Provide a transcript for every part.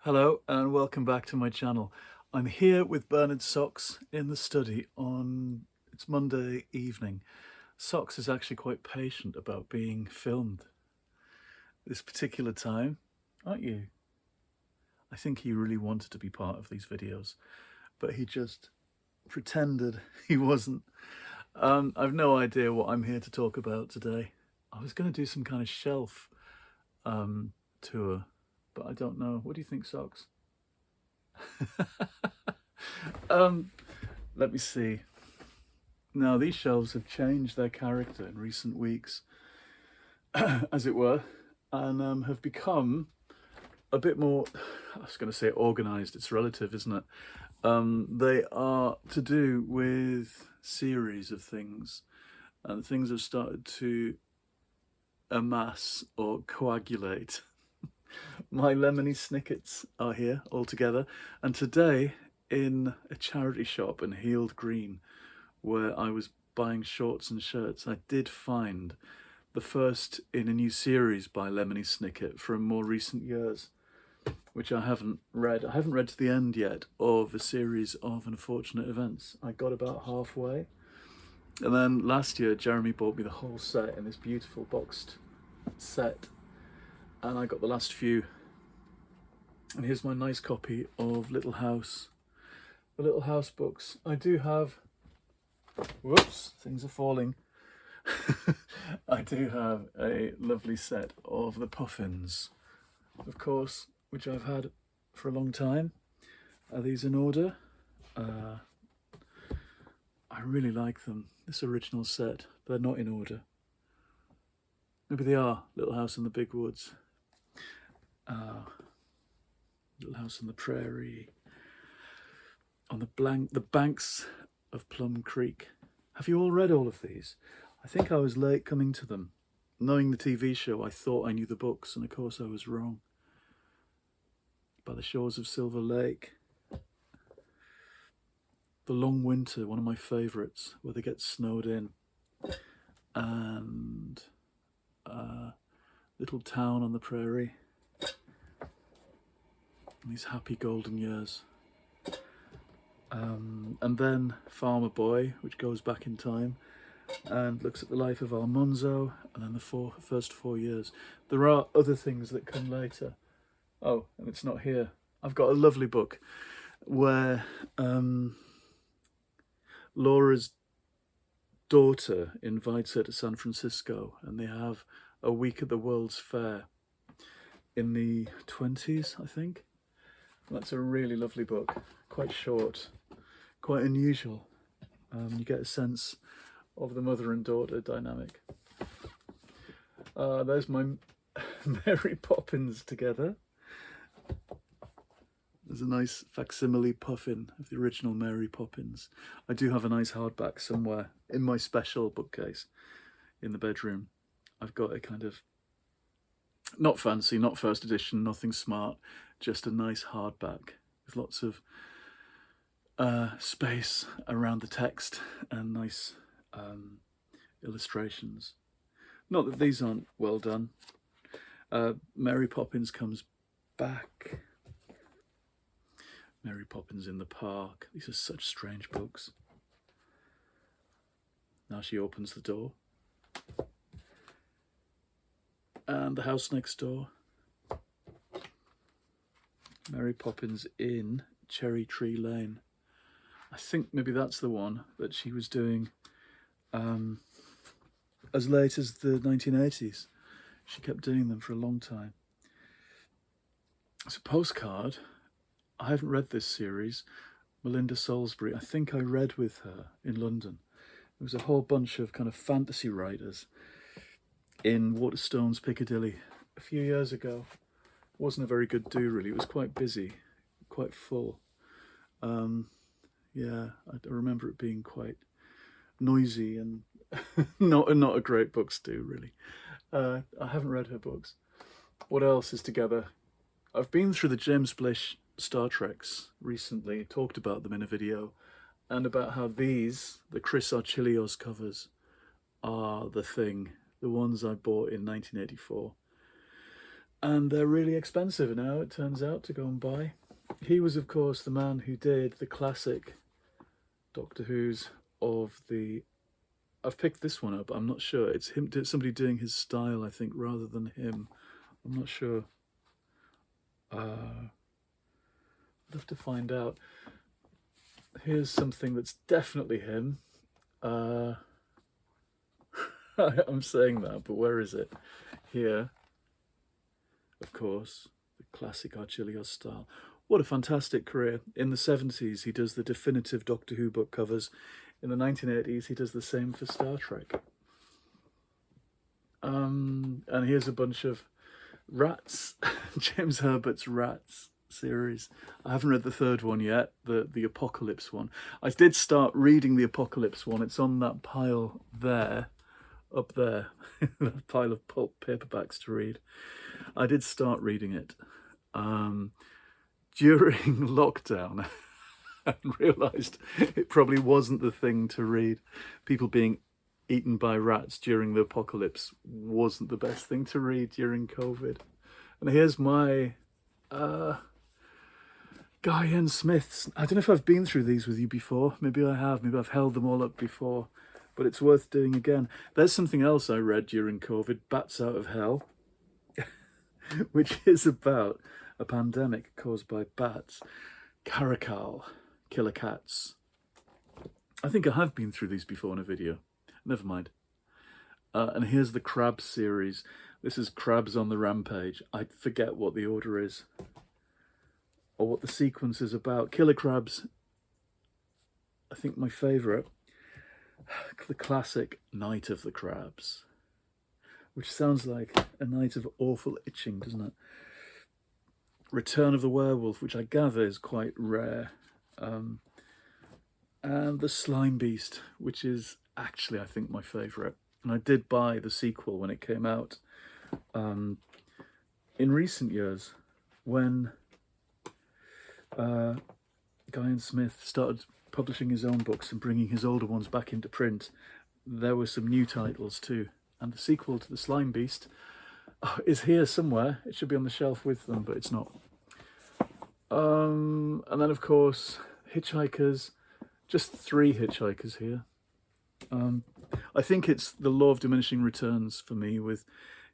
Hello and welcome back to my channel. I'm here with Bernard Socks in the study it's Monday evening. Socks is actually quite patient about being filmed this particular time, aren't you? I think he really wanted to be part of these videos, but he just pretended he wasn't. I've no idea what I'm here to talk about today. I was going to do some kind of shelf tour, but I don't know. What do you think, Socks? Let me see. Now, these shelves have changed their character in recent weeks, as it were, and have become a bit more, I was going to say organised, it's relative, isn't it? They are to do with series of things, and things have started to amass or coagulate. My lemony snickets are here all together, and today in a charity shop in Heald Green, where I was buying shorts and shirts, I did find the first in a new series by Lemony Snicket from more recent years, which I haven't read. I haven't read to the end yet of a series of unfortunate events. I got about halfway, and then last year Jeremy bought me the whole set in this beautiful boxed set, and I got the last few. And here's my nice copy of Little House, the Little House books. I do have, whoops, things are falling. I do have a lovely set of the Poppins, of course, which I've had for a long time. Are these in order? I really like them, this original set. They're not in order. Maybe they are. Little House in the Big Woods. Little House on the Prairie. On the banks of Plum Creek. Have you all read all of these? I think I was late coming to them. Knowing the TV show, I thought I knew the books, and of course I was wrong. By the Shores of Silver Lake. The Long Winter, one of my favourites, where they get snowed in. And Little Town on the Prairie. These happy golden years. And then Farmer Boy, which goes back in time and looks at the life of Almonzo, and then the first 4 years. There are other things that come later. Oh, and it's not here. I've got a lovely book where Laura's daughter invites her to San Francisco, and they have a week at the World's Fair in the 20s, I think. That's a really lovely book, quite short, quite unusual. You get a sense of the mother and daughter dynamic. There's my Mary Poppins together. There's a nice facsimile puffin of the original Mary Poppins. I do have a nice hardback somewhere in my special bookcase in the bedroom. I've got a kind of, not fancy, not first edition, nothing smart, just a nice hardback with lots of space around the text and nice illustrations. Not that these aren't well done. Mary Poppins comes back. Mary Poppins in the Park. These are such strange books. Now she opens the door. And The House Next Door. Mary Poppins in Cherry Tree Lane. I think maybe that's the one that she was doing as late as the 1980s. She kept doing them for a long time. It's a postcard. I haven't read this series. Melinda Salisbury, I think I read with her in London. There was a whole bunch of kind of fantasy writers in Waterstones, Piccadilly, a few years ago. It wasn't a very good do, really. It was quite busy, quite full. Yeah, I remember it being quite noisy and not a great books do, really. I haven't read her books. What else is together? I've been through the James Blish Star Treks recently, talked about them in a video, and about how these, the Chris Archilios covers, are the thing, the ones I bought in 1984. and they're really expensive now, it turns out, to go and buy. He was, of course, the man who did the classic Doctor Who's of the... I've picked this one up, I'm not sure. It's him, somebody doing his style, I think, rather than him. I'm not sure. I'd have to find out. Here's something that's definitely him. I'm saying that, but where is it? Here, of course, the classic Archelios style. What a fantastic career. In the 70s, he does the definitive Doctor Who book covers. In the 1980s, he does the same for Star Trek. And here's a bunch of Rats, James Herbert's Rats series. I haven't read the third one yet, the Apocalypse one. I did start reading the Apocalypse one. It's on that pile there, up there, that pile of pulp paperbacks to read. I did start reading it during lockdown and realised it probably wasn't the thing to read. People being eaten by rats during the apocalypse wasn't the best thing to read during COVID. And here's my Guy N. Smith's. I don't know if I've been through these with you before. Maybe I have. Maybe I've held them all up before. But it's worth doing again. There's something else I read during COVID, Bats Out of Hell, which is about a pandemic caused by bats. Caracal, killer cats. I think I have been through these before in a video. Never mind. And here's the Crabs series. This is Crabs on the Rampage. I forget what the order is or what the sequence is about. Killer Crabs, I think my favourite. The classic Night of the Crabs, which sounds like a night of awful itching, doesn't it? Return of the Werewolf, which I gather is quite rare. And The Slime Beast, which is actually, I think, my favourite. And I did buy the sequel when it came out in recent years, when Guy N. Smith started publishing his own books and bringing his older ones back into print. There were some new titles too. And the sequel to The Slime Beast is here somewhere. It should be on the shelf with them, but it's not. And then, of course, Hitchhikers. Just 3 Hitchhikers here. I think it's the law of diminishing returns for me with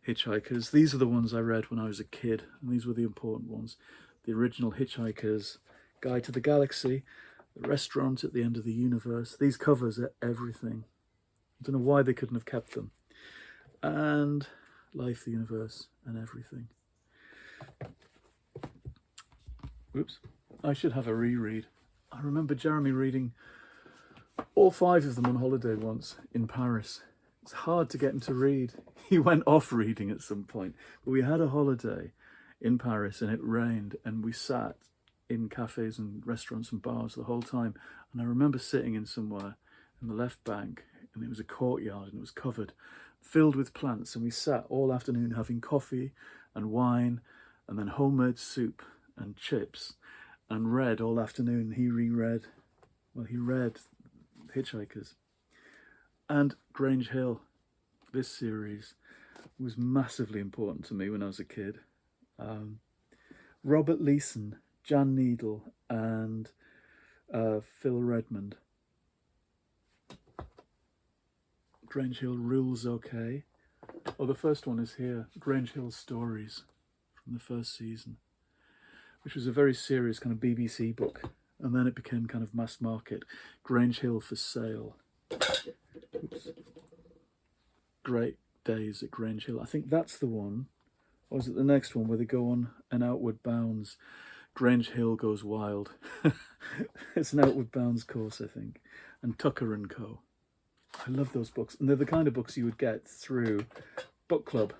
Hitchhikers. These are the ones I read when I was a kid, and these were the important ones. The original Hitchhikers, Guide to the Galaxy, The Restaurant at the End of the Universe. These covers are everything. I don't know why they couldn't have kept them. And Life, the Universe, and Everything. Oops. I should have a reread. I remember Jeremy reading all 5 of them on holiday once in Paris. It's hard to get him to read. He went off reading at some point. But we had a holiday in Paris and it rained, and we sat in cafes and restaurants and bars the whole time. And I remember sitting in somewhere in the left bank, and it was a courtyard and it was covered, filled with plants. And we sat all afternoon having coffee and wine and then homemade soup and chips, and read all afternoon. He reread, well, he read Hitchhikers. And Grange Hill, this series, was massively important to me when I was a kid. Robert Leeson, Jan Needle, and Phil Redmond. Grange Hill Rules OK. Oh, the first one is here. Grange Hill Stories from the first season, which was a very serious kind of BBC book. And then it became kind of mass market. Grange Hill for Sale. Oops. Great Days at Grange Hill. I think that's the one. Or is it the next one where they go on an Outward Bounds? Grange Hill Goes Wild. It's an Outward Bounds course, I think. And Tucker and Co. I love those books. And they're the kind of books you would get through book club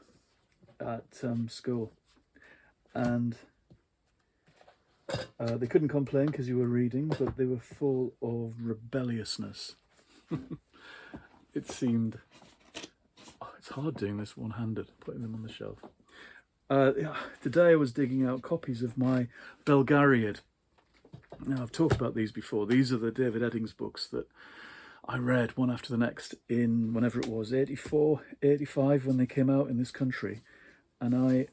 at school. And they couldn't complain because you were reading, but they were full of rebelliousness. It seemed... Oh, it's hard doing this one-handed, putting them on the shelf. Today I was digging out copies of my Belgariad. Now, I've talked about these before. These are the David Eddings books that I read one after the next in whenever it was, 84, 85, when they came out in this country. And I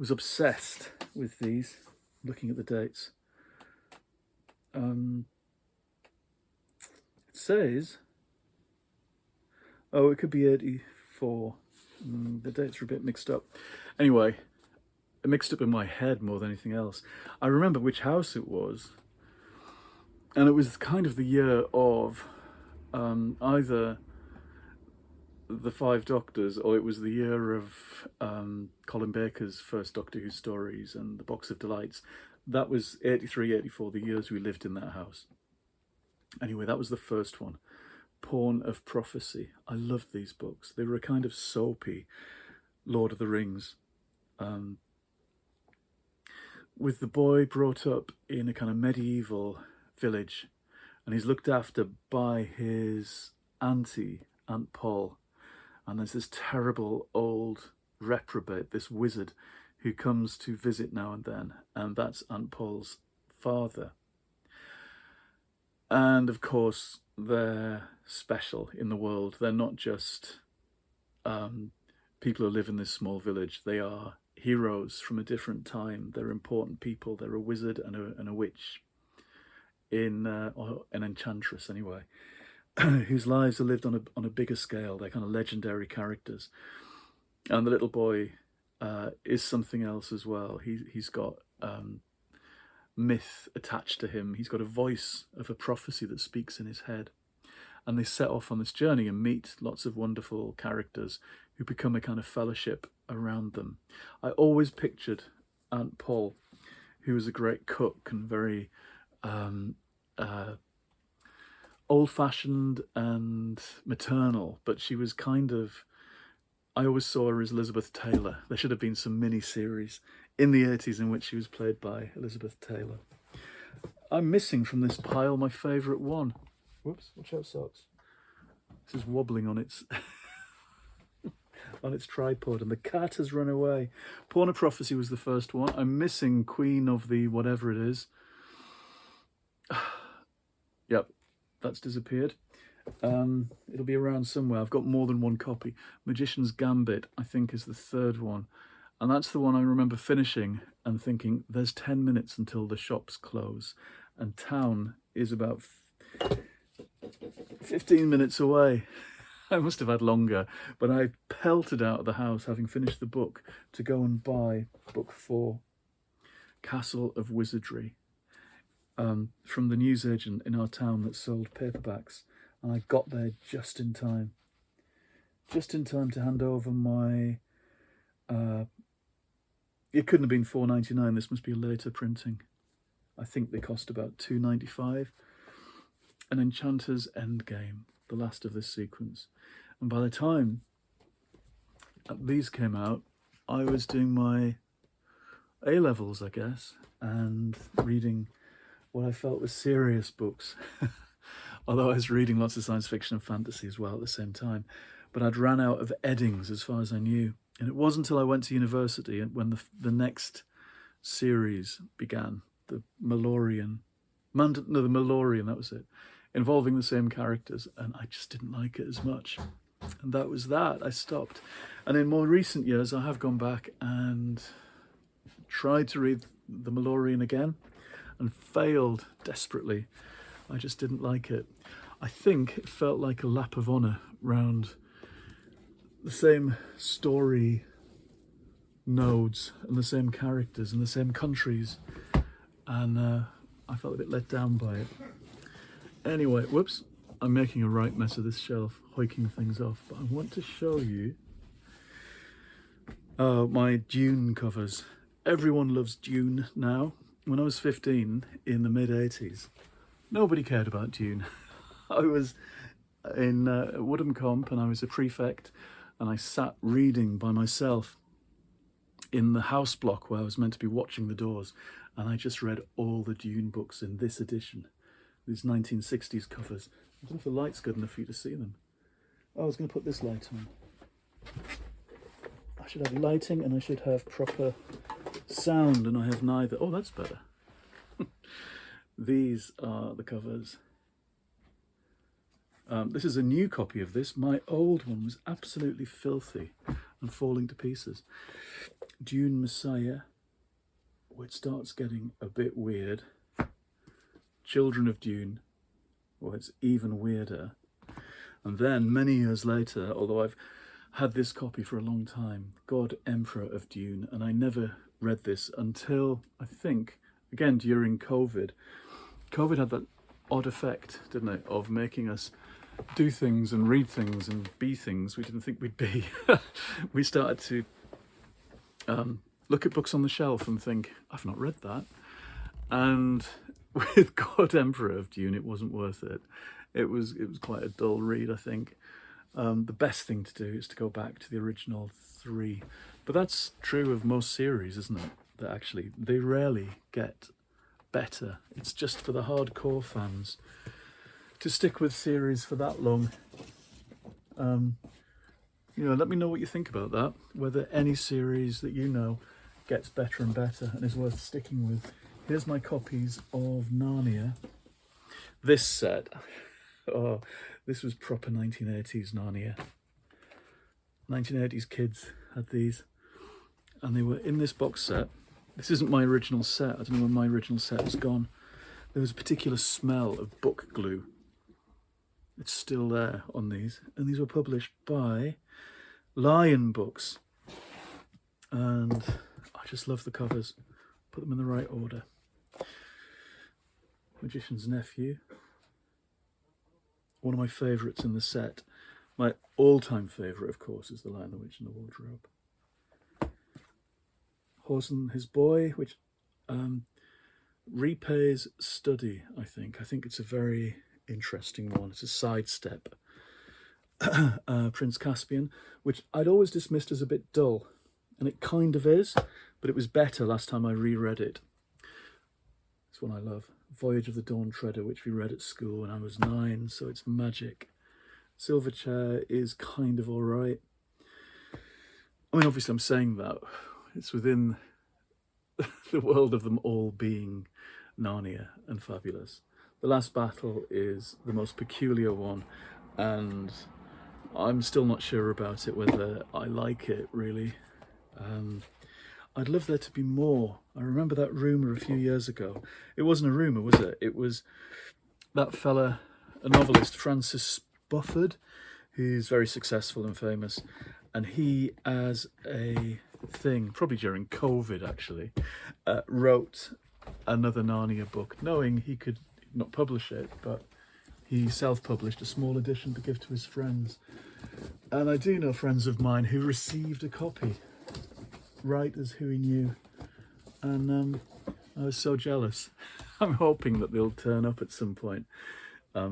was obsessed with these, looking at the dates. It says, oh, it could be 84. The dates are a bit mixed up. Anyway, mixed up in my head more than anything else. I remember which house it was, and it was kind of the year of either the Five Doctors, or it was the year of Colin Baker's first Doctor Who stories and the Box of Delights. That was 83, 84, the years we lived in that house. Anyway, that was the first one, Pawn of Prophecy. I loved these books. They were a kind of soapy Lord of the Rings, with the boy brought up in a kind of medieval village, and he's looked after by his auntie, Aunt Poll, and there's this terrible old reprobate, this wizard, who comes to visit now and then, and that's Aunt Poll's father. And of course, they're special in the world. They're not just people who live in this small village. They are heroes from a different time. They're important people. They're a wizard and a witch, or an enchantress anyway, whose lives are lived on a bigger scale. They're kind of legendary characters. And the little boy is something else as well. He's got myth attached to him. He's got a voice of a prophecy that speaks in his head. And they set off on this journey and meet lots of wonderful characters who become a kind of fellowship around them. I always pictured Aunt Poll, who was a great cook and very old-fashioned and maternal, but she was kind of, I always saw her as Elizabeth Taylor. There should have been some mini-series in the 80s in which she was played by Elizabeth Taylor. I'm missing from this pile my favourite one. Whoops, watch out, socks. This is wobbling on its on its tripod, and the cat has run away. Pawn of Prophecy was the first one. I'm missing Queen of the whatever it is. Yep, that's disappeared. It'll be around somewhere. I've got more than one copy. Magician's Gambit, I think, is the third one. And that's the one I remember finishing and thinking, there's 10 minutes until the shops close. And town is about 15 minutes away. I must have had longer, but I pelted out of the house, having finished the book, to go and buy book 4, Castle of Wizardry, from the newsagent in our town that sold paperbacks. And I got there just in time to hand over my, it couldn't have been £4.99, this must be a later printing. I think they cost about £2.95. An Enchanter's Endgame, the last of this sequence. And by the time these came out, I was doing my A-levels, I guess, and reading what I felt was serious books. Although I was reading lots of science fiction and fantasy as well at the same time. But I'd ran out of Eddings as far as I knew. And it wasn't until I went to university when the next series began, the Mallorean, that was it, involving the same characters, and I just didn't like it as much. And that was that. I stopped. And in more recent years, I have gone back and tried to read the Mallorean again and failed desperately. I just didn't like it. I think it felt like a lap of honour round the same story nodes and the same characters and the same countries, and I felt a bit let down by it. Anyway, whoops, I'm making a right mess of this shelf, hoiking things off, but I want to show you my Dune covers. Everyone loves Dune now. When I was 15 in the mid-80s, nobody cared about Dune. I was in Woodham Comp and I was a prefect, and I sat reading by myself in the house block where I was meant to be watching the doors, and I just read all the Dune books in this edition, these 1960s covers. I don't know if the light's good enough for you to see them. Oh, I was going to put this light on. I should have lighting and I should have proper sound, and I have neither. Oh, that's better. These are the covers. This is a new copy of this. My old one was absolutely filthy and falling to pieces. Dune Messiah, where it starts getting a bit weird. Children of Dune, where it's even weirder. And then, many years later, although I've had this copy for a long time, God, Emperor of Dune, and I never read this until, I think, again, during COVID. COVID had that odd effect, didn't it, of making us do things and read things and be things we didn't think we'd be. We started to look at books on the shelf and think, I've not read that. And with God Emperor of Dune, it wasn't worth it. It was quite a dull read, I think. The best thing to do is to go back to the original 3. But that's true of most series, isn't it? That actually, they rarely get better. It's just for the hardcore fans to stick with series for that long. Let me know what you think about that. Whether any series that you know gets better and better and is worth sticking with. Here's my copies of Narnia. This set, oh, this was proper 1980s Narnia. 1980s kids had these, and they were in this box set. This isn't my original set. I don't know when my original set has gone. There was a particular smell of book glue. It's still there on these, and these were published by Lion Books. And I just love the covers. Put them in the right order. Magician's Nephew. One of my favourites in the set. My all-time favourite, of course, is The Lion, the Witch and the Wardrobe. Horse and His Boy, which repays study, I think. I think it's a very interesting one. It's a sidestep. Prince Caspian, which I'd always dismissed as a bit dull. And it kind of is, but it was better last time I reread it. It's one I love. Voyage of the Dawn Treader, which we read at school when I was 9, so it's magic. Silverchair is kind of all right. I mean, obviously I'm saying that. It's within the world of them all being Narnia and fabulous. The Last Battle is the most peculiar one, and I'm still not sure about it, whether I like it, really. I'd love there to be more. I remember that rumour a few years ago. It wasn't a rumour, was it? It was that fella, a novelist, Francis Bufford, who's very successful and famous. And he, as a thing, probably during COVID actually, wrote another Narnia book, knowing he could not publish it, but he self-published a small edition to give to his friends. And I do know friends of mine who received a copy, right as who he knew, and I was so jealous. I'm hoping that they'll turn up at some point. I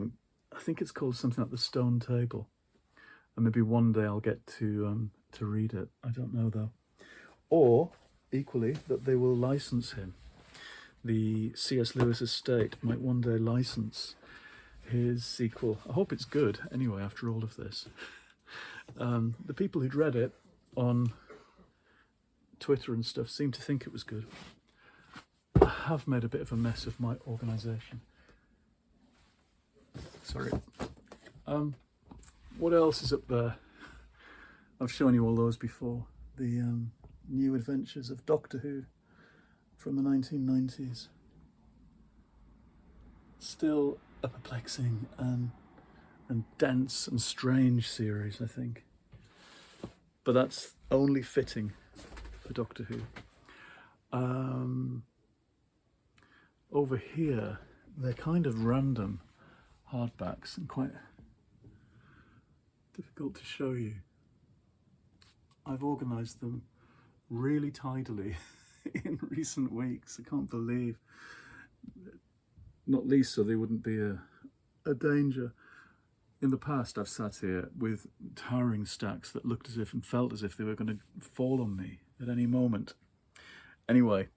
think it's called something like The Stone Table, and maybe one day I'll get to read it. I don't know though. Or equally that they will license him. The C.S. Lewis estate might one day license his sequel. I hope it's good anyway after all of this. The people who'd read it on Twitter and stuff seem to think it was good. I have made a bit of a mess of my organisation. Sorry. What else is up there? I've shown you all those before. The New Adventures of Doctor Who from the 1990s. Still a perplexing and dense and strange series, I think. But that's only fitting for Doctor Who. Over here, they're kind of random hardbacks and quite difficult to show you. I've organised them really tidily in recent weeks. I can't believe, not least so they wouldn't be a danger. In the past, I've sat here with towering stacks that looked as if and felt as if they were going to fall on me at any moment. Anyway,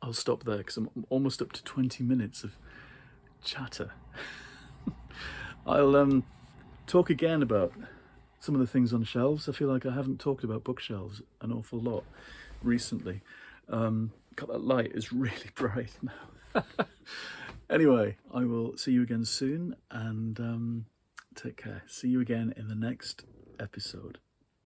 I'll stop there because I'm almost up to 20 minutes of chatter. I'll talk again about some of the things on shelves. I feel like I haven't talked about bookshelves an awful lot recently. God, that light is really bright now. Anyway, I will see you again soon, and take care. See you again in the next episode.